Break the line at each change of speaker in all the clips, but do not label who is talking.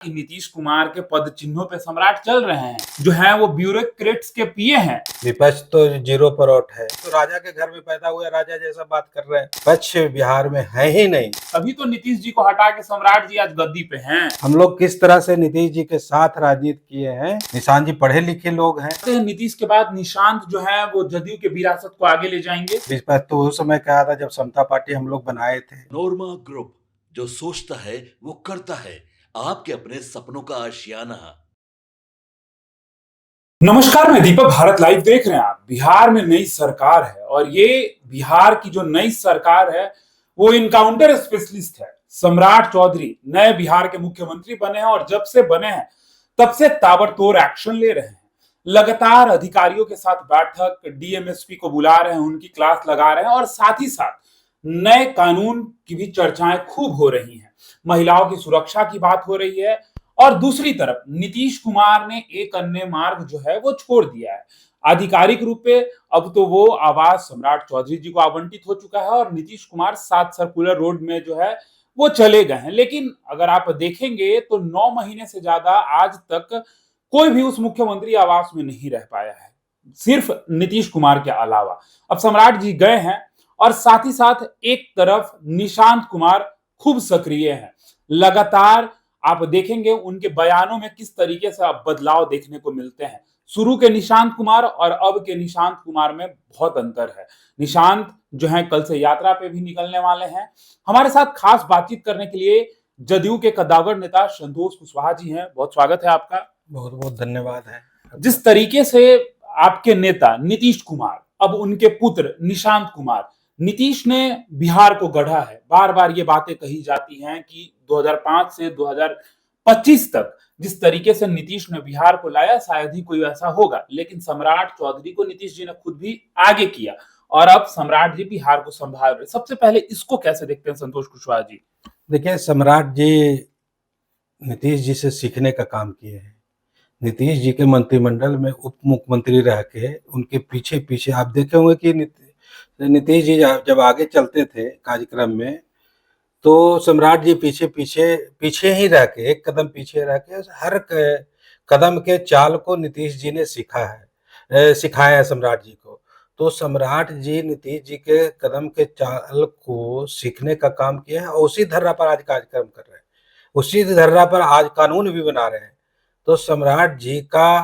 कि नीतीश कुमार के पद चिन्हों पे सम्राट चल रहे हैं, जो हैं वो ब्यूरोक्रेट्स के पीए हैं।
विपक्ष तो जीरो पर आउट है, तो राजा के घर में पैदा हुए राजा जैसा बात कर रहे हैं। विपक्ष बिहार में है ही नहीं।
तभी तो नीतीश जी को हटा के सम्राट जी आज गद्दी पे हैं।
हम लोग किस तरह से नीतीश जी के साथ राजनीति किए हैं। निशांत जी पढ़े लिखे लोग हैं।
नीतीश के बाद निशांत जो है वो जदयू के विरासत को आगे ले जाएंगे।
विपक्ष तो उस समय कहा था जब समता पार्टी हम लोग बनाए थे।
नोरमा ग्रुप, जो सोचता है वो करता है। आपके अपने सपनों का आशियाना।
नमस्कार, मैं दीपक, भारत लाइव देख रहे हैं आप। बिहार में नई सरकार है और ये बिहार की जो नई सरकार है वो इनकाउंटर स्पेशलिस्ट है। सम्राट चौधरी नए बिहार के मुख्यमंत्री बने हैं और जब से बने हैं तब से ताबड़तोड़ एक्शन ले रहे हैं। लगातार अधिकारियों के साथ बैठक, डीएमएसपी को बुला रहे हैं, उनकी क्लास लगा रहे हैं और साथ ही साथ नए कानून की भी चर्चाएं खूब हो रही हैं। महिलाओं की सुरक्षा की बात हो रही है और दूसरी तरफ नीतीश कुमार ने एक अन्य मार्ग जो है वो छोड़ दिया है। आधिकारिक रूप पे अब तो वो आवाज सम्राट चौधरी जी को आवंटित हो चुका है और नीतीश कुमार 7 सर्कुलर रोड में जो है वो चले गए हैं। लेकिन अगर आप देखेंगे तो 9 महीने से ज्यादा आज तक कोई भी उस मुख्यमंत्री आवास में नहीं रह पाया है, सिर्फ नीतीश कुमार के अलावा। अब सम्राट जी गए हैं और साथ ही साथ एक तरफ निशांत कुमार खूब सक्रिय हैं। लगातार आप देखेंगे उनके बयानों में किस तरीके से अब बदलाव देखने को मिलते हैं। शुरू के निशांत कुमार और अब के निशांत कुमार में बहुत अंतर है। निशांत जो है कल से यात्रा पे भी निकलने वाले हैं। हमारे साथ खास बातचीत करने के लिए जदयू के कद्दावर नेता संतोष कुशवाहा जी हैं। बहुत स्वागत है आपका।
बहुत बहुत धन्यवाद है।
जिस तरीके से आपके नेता नीतीश कुमार, अब उनके पुत्र निशांत कुमार, नीतीश ने बिहार को गढ़ा है। बार बार ये बातें कही जाती हैं कि 2005 से 2025 तक जिस तरीके से नीतीश ने बिहार को लाया शायद ही कोई ऐसा होगा, लेकिन सम्राट चौधरी को नीतीश जी ने खुद भी आगे किया और अब सम्राट जी बिहार को संभाल रहे। सबसे पहले इसको कैसे देखते हैं संतोष कुशवाहा जी?
देखिए, सम्राट जी नीतीश जी से सीखने का काम किए हैं। नीतीश जी के मंत्रिमंडल में उप मुख्यमंत्री रह के उनके पीछे पीछे आप देखे होंगे कि नीतीश जी जब आगे चलते थे कार्यक्रम में, तो सम्राट जी पीछे पीछे पीछे ही रह के, एक कदम पीछे रह के हर कदम के चाल को नीतीश जी ने सिखाया है सम्राट जी को। तो सम्राट जी नीतीश जी के कदम के चाल को सीखने का काम किया है और उसी धर्रा पर आज कार्यक्रम कर रहे हैं, उसी धर्रा पर आज कानून भी बना रहे हैं। तो सम्राट जी का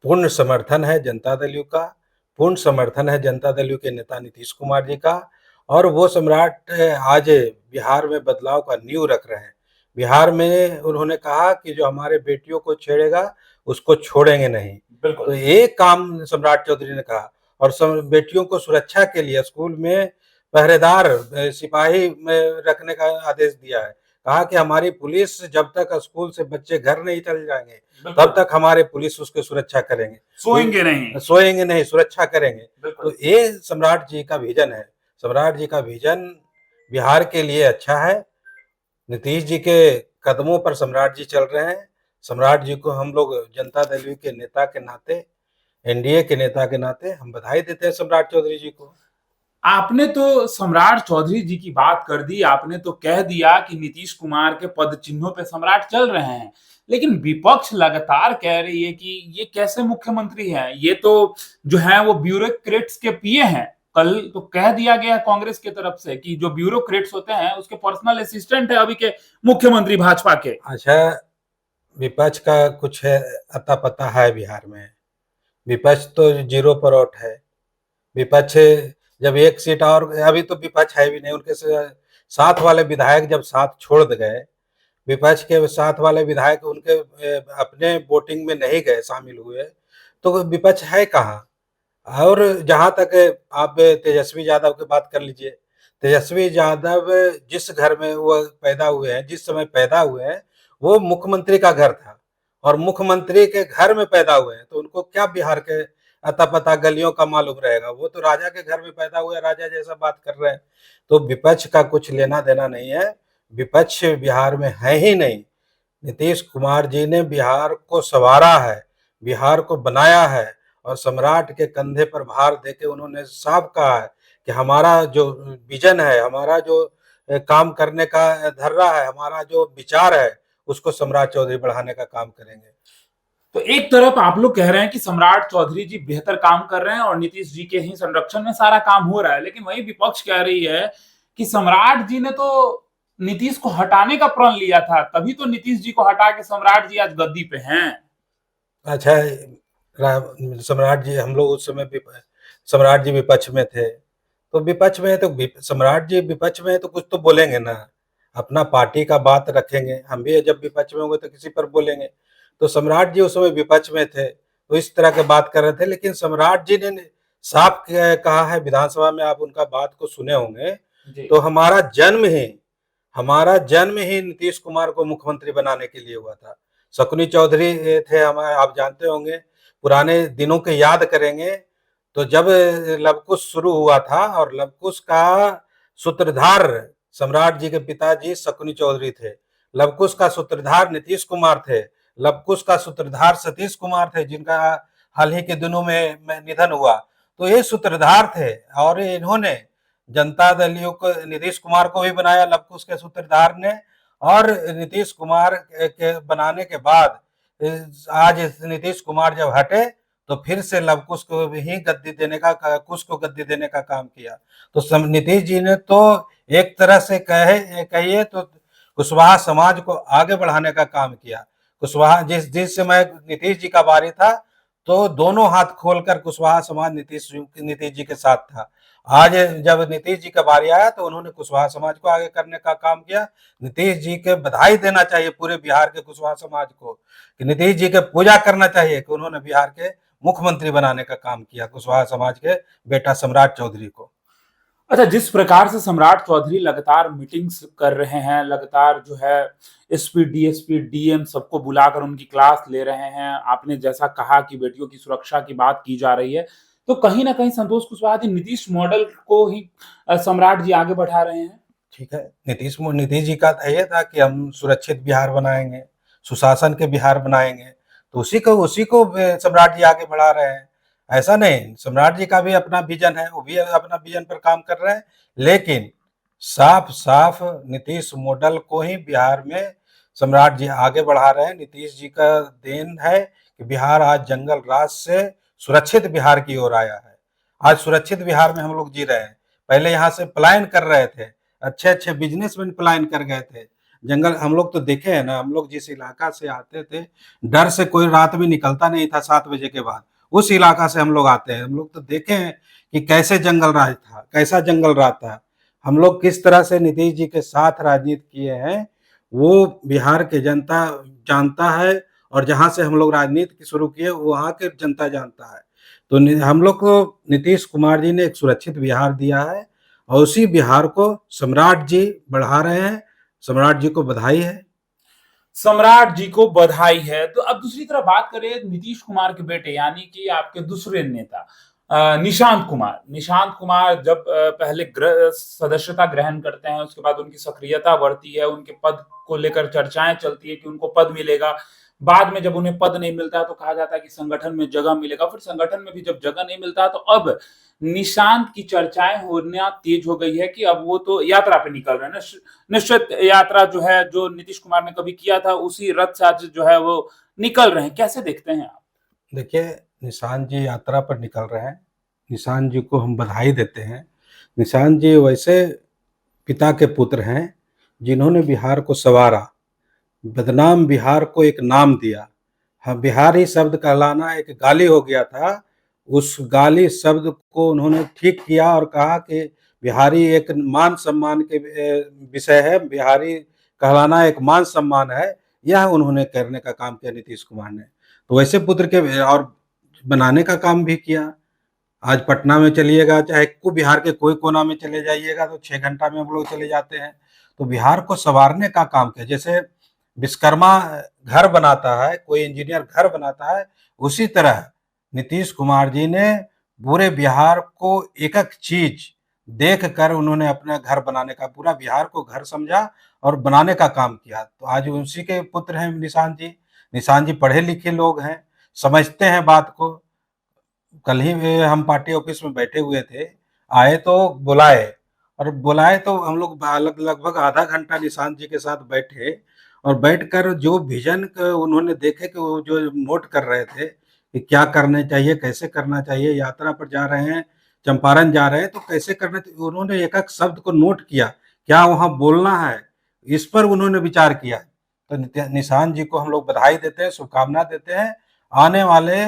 पूर्ण समर्थन है जनता दल का, पूर्ण समर्थन है जनता दल के नेता नीतीश कुमार जी का। और वो सम्राट आज बिहार में बदलाव का नींव रख रहे हैं। बिहार में उन्होंने कहा कि जो हमारे बेटियों को छेड़ेगा उसको छोड़ेंगे नहीं। तो एक काम सम्राट चौधरी ने कहा और बेटियों को सुरक्षा के लिए स्कूल में पहरेदार सिपाही में रखने का आदेश दिया है। कहा कि हमारी पुलिस जब तक स्कूल से बच्चे घर नहीं चले जाएंगे तब तक हमारे पुलिस उसकी सुरक्षा करेंगे, सोएंगे नहीं, सुरक्षा करेंगे। तो ये सम्राट जी का विजन है। सम्राट जी का विजन बिहार के लिए अच्छा है। नीतीश जी के कदमों पर सम्राट जी चल रहे हैं। सम्राट जी को हम लोग जनता दल के नेता के नाते, एनडीए के नेता के नाते हम बधाई देते हैं सम्राट चौधरी जी को।
आपने तो सम्राट चौधरी जी की बात कर दी, आपने तो कह दिया कि नीतीश कुमार के पद चिन्हों पे सम्राट चल रहे हैं, लेकिन विपक्ष लगातार कह रही है कि ये कैसे मुख्यमंत्री हैं, ये तो जो है वो ब्यूरोक्रेट्स के पीए हैं। कल तो कह दिया गया कांग्रेस की तरफ से कि जो ब्यूरोक्रेट्स होते हैं उसके पर्सनल असिस्टेंट है अभी के मुख्यमंत्री भाजपा के।
अच्छा, विपक्ष का कुछ है अता पता है बिहार में। विपक्ष तो जीरो पर आउट है। विपक्ष जब एक सीट, और अभी तो विपक्ष है भी नहीं, उनके साथ वाले विधायक जब साथ छोड़ गए, विपक्ष के साथ वाले विधायक उनके अपने वोटिंग में नहीं गए, शामिल हुए, तो विपक्ष है कहाँ? और जहां तक आप तेजस्वी यादव की बात कर लीजिए, तेजस्वी यादव जिस घर में वो पैदा हुए हैं, जिस समय पैदा हुए हैं, वो मुख्यमंत्री का घर था और मुख्यमंत्री के घर में पैदा हुए हैं, तो उनको क्या बिहार के अता पता गलियों का मालूम रहेगा? वो तो राजा के घर में पैदा हुए, राजा जैसा बात कर रहे हैं। तो विपक्ष का कुछ लेना देना नहीं है। विपक्ष बिहार में है ही नहीं। नीतीश कुमार जी ने बिहार को संवारा है, बिहार को बनाया है और सम्राट के कंधे पर भार देके उन्होंने साफ कहा है कि हमारा जो विजन है, हमारा जो काम करने का धर्रा है, हमारा जो विचार है, उसको सम्राट चौधरी बढ़ाने का काम करेंगे।
तो एक तरफ आप लोग कह रहे हैं कि सम्राट चौधरी जी बेहतर काम कर रहे हैं और नीतीश जी के ही संरक्षण में सारा काम हो रहा है, लेकिन वही विपक्ष कह रही है कि सम्राट जी ने तो नीतीश को हटाने का प्रण लिया था, तभी तो नीतीश जी को हटा के सम्राट जी आज गद्दी पे हैं।
अच्छा, सम्राट जी, हम लोग उस समय सम्राट जी विपक्ष में थे, तो विपक्ष में है तो सम्राट जी विपक्ष में है तो कुछ तो बोलेंगे ना, अपना पार्टी का बात रखेंगे। हम भी जब विपक्ष में होंगे तो किसी पर बोलेंगे। तो सम्राट जी उस समय विपक्ष में थे, तो इस तरह के बात कर रहे थे, लेकिन सम्राट जी ने साफ कहा है विधानसभा में, आप उनका बात को सुने होंगे, तो हमारा जन्म ही नीतीश कुमार को मुख्यमंत्री बनाने के लिए हुआ था। शकुनी चौधरी थे हमारे, आप जानते होंगे, पुराने दिनों के याद करेंगे तो जब लवकुश शुरू हुआ था और लवकुश का सूत्रधार सम्राट जी के पिताजी शकुनी चौधरी थे, लवकुश का सूत्रधार नीतीश कुमार थे, लवकुश का सूत्रधार सतीश कुमार थे जिनका हाल ही के दिनों में निधन हुआ। तो ये सूत्रधार थे और इन्होंने जनता दलियों को, नीतीश कुमार को भी बनाया लवकुश के सूत्रधार ने, और नीतीश कुमार के बनाने के बाद आज नीतीश कुमार जब हटे तो फिर से लवकुश को ही गद्दी देने का, कुश को गद्दी देने का काम किया। तो नीतीश जी ने तो एक तरह से कहिए तो कुशवाहा समाज को आगे बढ़ाने का काम किया। कुशवाहा जिस समय नीतीश जी का बारी था तो दोनों हाथ खोलकर कुशवाहा समाज नीतीश जी के साथ था। आज जब नीतीश जी का बारी आया तो उन्होंने कुशवाहा समाज को आगे करने का काम किया। नीतीश जी के बधाई देना चाहिए पूरे बिहार के कुशवाहा समाज को, कि नीतीश जी के पूजा करना चाहिए कि उन्होंने बिहार के मुख्यमंत्री बनाने का काम किया कुशवाहा समाज के बेटा सम्राट चौधरी को।
अच्छा, जिस प्रकार से सम्राट चौधरी लगातार मीटिंग्स कर रहे हैं, लगातार जो है एसपी, डीएसपी, डीएम सबको बुलाकर उनकी क्लास ले रहे हैं, आपने जैसा कहा कि बेटियों की सुरक्षा की बात की जा रही है, तो कहीं ना कहीं संतोष कुशवाहा जी नीतीश मॉडल को ही सम्राट जी आगे बढ़ा रहे हैं।
ठीक है, नीतीश जी का ये था कि हम सुरक्षित बिहार बनाएंगे, सुशासन के बिहार बनाएंगे, तो उसी को सम्राट जी आगे बढ़ा रहे हैं। ऐसा नहीं, सम्राट जी का भी अपना विजन है, वो भी अपना विजन पर काम कर रहे हैं, लेकिन साफ साफ नीतीश मॉडल को ही बिहार में सम्राट जी आगे बढ़ा रहे हैं। नीतीश जी का देन है कि बिहार आज जंगल राज से सुरक्षित बिहार की ओर आया है। आज सुरक्षित बिहार में हम लोग जी रहे हैं। पहले यहाँ से पलायन कर रहे थे, अच्छे अच्छे बिजनेसमैन पलायन कर गए थे जंगल। हम लोग तो देखे हैं ना, हम लोग जिस इलाका से आते थे, डर से कोई रात में निकलता नहीं था 7 बजे के बाद। उस इलाका से हम लोग आते हैं, हम लोग तो देखे हैं कि कैसे जंगल राज था, कैसा जंगल राज था। हम लोग किस तरह से नीतीश जी के साथ राजनीति किए हैं वो बिहार के जनता जानता है, और जहां से हम लोग राजनीति शुरू किए वहां के जनता जानता है। तो हम लोग को नीतीश कुमार जी ने एक सुरक्षित बिहार दिया है और उसी बिहार को सम्राट जी बढ़ा रहे हैं। सम्राट जी को बधाई है।
सम्राट जी को बधाई है। तो अब दूसरी तरफ बात करें नीतीश कुमार के बेटे यानी कि आपके दूसरे नेता निशांत कुमार। निशांत कुमार जब पहले सदस्यता ग्रहण करते हैं, उसके बाद उनकी सक्रियता बढ़ती है, उनके पद को लेकर चर्चाएं चलती है कि उनको पद मिलेगा। बाद में जब उन्हें पद नहीं मिलता है तो कहा जाता है कि संगठन में जगह मिलेगा, फिर संगठन में भी जब जगह नहीं मिलता है तो अब निशांत की चर्चाएं होना तेज हो गई है कि अब वो तो यात्रा पे निकल रहे हैं। निश्चित यात्रा जो है, जो नीतीश कुमार ने कभी किया था, उसी रथ से आज जो है वो निकल रहे हैं। कैसे देखते हैं आप?
देखिए, निशांत जी यात्रा पर निकल रहे हैं, निशांत जी को हम बधाई देते हैं। निशांत जी वैसे पिता के पुत्र हैं जिन्होंने बिहार को संवारा, बदनाम बिहार को एक नाम दिया। हाँ, बिहारी शब्द कहलाना एक गाली हो गया था, उस गाली शब्द को उन्होंने ठीक किया और कहा कि बिहारी एक मान सम्मान के विषय है, बिहारी कहलाना एक मान सम्मान है। यह उन्होंने करने का काम किया नीतीश कुमार ने। तो वैसे पुत्र के और बनाने का काम भी किया। आज पटना में चलिएगा, चाहे बिहार के कोई कोना में चले जाइएगा तो 6 घंटा में हम लोग चले जाते हैं। तो बिहार को संवारने का काम किया। जैसे विश्वकर्मा घर बनाता है, कोई इंजीनियर घर बनाता है, उसी तरह नीतीश कुमार जी ने पूरे बिहार को एक-एक चीज देख कर उन्होंने अपना घर बनाने का, पूरा बिहार को घर समझा और बनाने का काम किया। तो आज उसी के पुत्र हैं निशांत जी। निशांत जी पढ़े लिखे लोग हैं, समझते हैं बात को। कल ही हम पार्टी ऑफिस में बैठे हुए थे, आए तो बुलाए, और बुलाए तो हम लोग लगभग आधा घंटा निशांत जी के साथ बैठे और बैठकर जो विज़न उन्होंने देखे कि वो जो नोट कर रहे थे कि क्या करना चाहिए, कैसे करना चाहिए, यात्रा पर जा रहे हैं, चंपारण जा रहे हैं तो कैसे करना चाहिए, उन्होंने एक-एक शब्द को नोट किया, क्या वहाँ बोलना है, इस पर उन्होंने विचार किया। तो निशांत जी को हम लोग बधाई देते हैं, शुभकामना देते हैं, आने वाले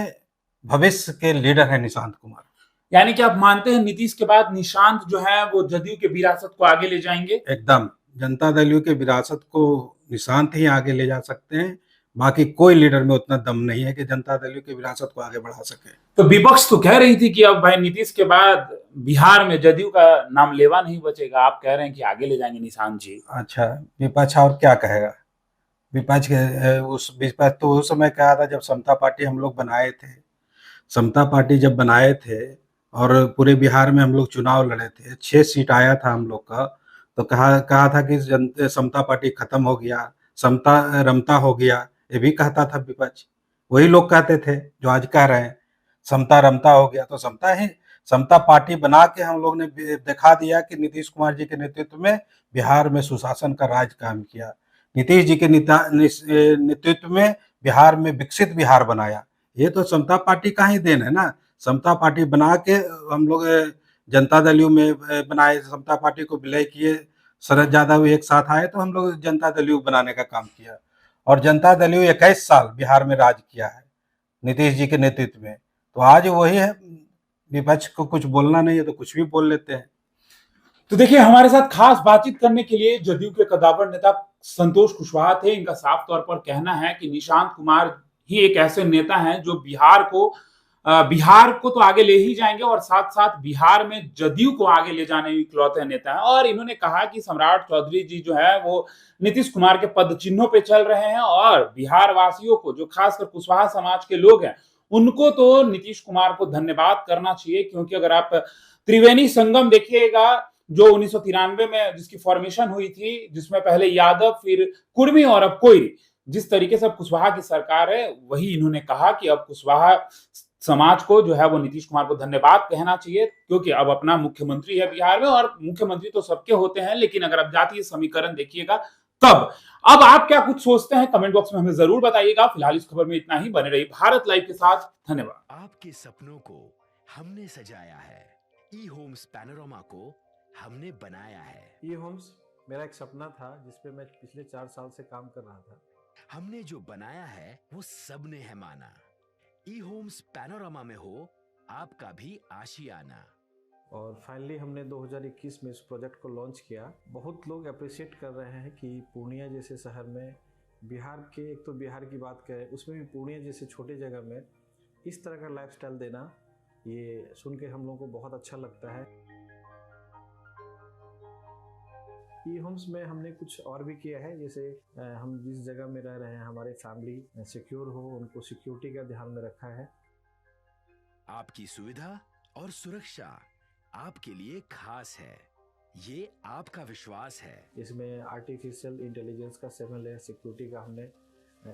भविष्य के लीडर हैं निशांत कुमार।
यानी कि आप मानते हैं नीतीश के बाद निशांत जो है वो जदयू के विरासत को आगे ले जाएंगे?
एकदम, जनता दल के विरासत को निशांत ही आगे ले जा सकते हैं, बाकी कोई लीडर में उतना दम नहीं है कि जनता दल की विरासत को आगे बढ़ा सके।
तो विपक्ष तो कह रही थी कि अब भाई नीतीश के बाद बिहार में जदयू का नाम लेवा नहीं बचेगा, आप कह रहे हैं कि आगे ले जाएंगे निशांत जी।
अच्छा, विपक्ष और क्या कहेगा? विपक्ष के उस विपक्ष तो उस समय कहा था जब समता पार्टी हम लोग बनाए थे। समता पार्टी जब बनाए थे और पूरे बिहार में हम लोग चुनाव लड़े थे, 6 सीट आया था हम लोग का, तो कहा कहा था कि समता पार्टी खत्म हो गया, समता रमता हो गया, ये भी कहता था विपक्ष। वही लोग कहते थे जो आज कह रहे हैं, समता रमता हो गया, तो समता पार्टी बना के हम लोग ने दिखा दिया कि नीतीश कुमार जी के नेतृत्व में बिहार में सुशासन का राज कायम किया। नीतीश जी के नेतृत्व में बिहार में विकसित बिहार बनाया। ये तो समता पार्टी का ही देन है ना। समता पार्टी बना के हम लोग जनता दल यू में बनाए, समता पार्टी को विलय किए, शरद यादव एक साथ आए तो हम लोग जनता दल यू बनाने का काम किया और जनता दल यू 21 साल बिहार में राज किया है नीतीश जी के नेतृत्व में। तो आज वही है, विपक्ष को कुछ बोलना नहीं है तो कुछ भी बोल लेते हैं।
तो देखिए हमारे साथ खास बातचीत करने के लिए जदयू के कद्दावर नेता संतोष कुशवाहा थे। इनका साफ तौर पर कहना है कि निशांत कुमार ही एक ऐसे नेता हैं जो बिहार को तो आगे ले ही जाएंगे और साथ साथ बिहार में जदयू को आगे ले जाने में इकलौते नेता हैं। और इन्होंने कहा कि सम्राट चौधरी जी जो है वो नीतीश कुमार के पद चिन्हों पे चल रहे हैं और बिहार वासियों को, जो खासकर कुशवाहा समाज के लोग हैं, उनको तो नीतीश कुमार को धन्यवाद करना चाहिए, क्योंकि अगर आप त्रिवेणी संगम देखिएगा जो 1993 में जिसकी फॉर्मेशन हुई थी, जिसमें पहले यादव फिर कुर्मी और अब कोई, जिस तरीके से अब कुशवाहा की सरकार है, वही इन्होंने कहा कि अब कुशवाहा समाज को जो है वो नीतीश कुमार को धन्यवाद कहना चाहिए, क्योंकि अब अपना मुख्यमंत्री है बिहार में। और मुख्यमंत्री तो सबके होते हैं, लेकिन अगर आप जातीय समीकरण देखिएगा तब। अब आप क्या कुछ सोचते हैं कमेंट बॉक्स में हमें जरूर बताइएगा। फिलहाल इस खबर में इतना ही। बने रहिए भारत लाइव के साथ। धन्यवाद।
आपके सपनों को हमने सजाया है, ई होम्स पैनोरामा को हमने बनाया है।
ई होम्स मेरा एक सपना था जिस पे मैं पिछले 4 साल से काम कर रहा था।
हमने जो बनाया है वो सबने है माना। ई होम्स पैनोरामा में हो आपका भी आशियाना।
और फाइनली हमने 2021 में इस प्रोजेक्ट को लॉन्च किया। बहुत लोग अप्रिशिएट कर रहे हैं कि पूर्णिया जैसे शहर में, बिहार के, एक तो बिहार की बात करें उसमें भी पूर्णिया जैसे छोटे जगह में इस तरह का लाइफस्टाइल देना, ये सुन के हम लोगों को बहुत अच्छा लगता है। ई होम्स में हमने कुछ और भी किया है, जैसे हम जिस जगह में रह रहे हैं हमारे फैमिली सिक्योर हो, उनको सिक्योरिटी का ध्यान में रखा है।
आपकी सुविधा और सुरक्षा आपके लिए खास है, ये आपका विश्वास है।
इसमें आर्टिफिशियल इंटेलिजेंस का 7 लेयर सिक्योरिटी का हमने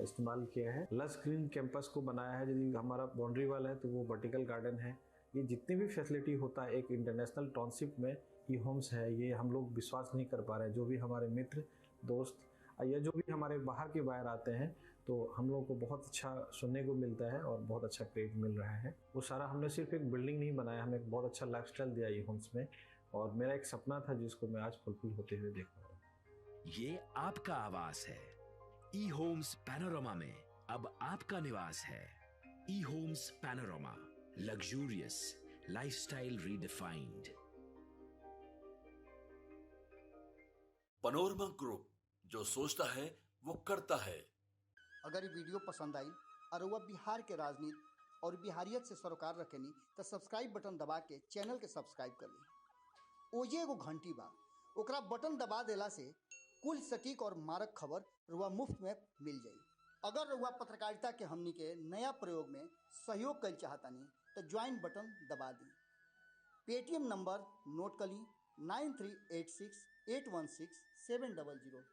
इस्तेमाल किया है। लस ग्रीन कैंपस को बनाया है। यदि हमारा बाउंड्री वाल है तो वो वर्टिकल गार्डन है। ये जितनी भी फैसिलिटी होता है एक इंटरनेशनल टाउनशिप में ई होम्स है, ये हम लोग विश्वास नहीं कर पा रहे हैं। जो भी हमारे मित्र दोस्त या जो भी हमारे बाहर के बाहर आते हैं तो हम लोगों को बहुत अच्छा सुनने को मिलता है और बहुत अच्छा क्रेडिट मिल रहा है। वो सारा हमने सिर्फ एक बिल्डिंग नहीं बनाया, हमें एक बहुत अच्छा लाइफस्टाइल दिया ई होम्स में, और मेरा एक सपना था जिसको मैं आज फुलफिल होते हुए देख पा रहा हूँ।
ये आपका आवास है। ई होम्स पैनोरामा में अब आपका निवास है। E homes Panorama, luxurious lifestyle redefined.
Panorama group, जो सोचता है वो करता है।
अगर ये वीडियो पसंद आई और वह बिहार के राजनीति और बिहारियत से सरोकार रखेनी तो सब्सक्राइब बटन दबा के चैनल के सब्सक्राइब कर ली। ओजे एगो घंटी बा, ओकरा बटन दबा देला से कुल सटीक और मारक खबर रुआ मुफ्त में मिल जाई। अगर रुआ पत्रकारिता के हमनी के नया प्रयोग में सहयोग कर चाहतानी तो ज्वाइन बटन दबा दी। पेटीएम नंबर नोट कर ली 9386816700।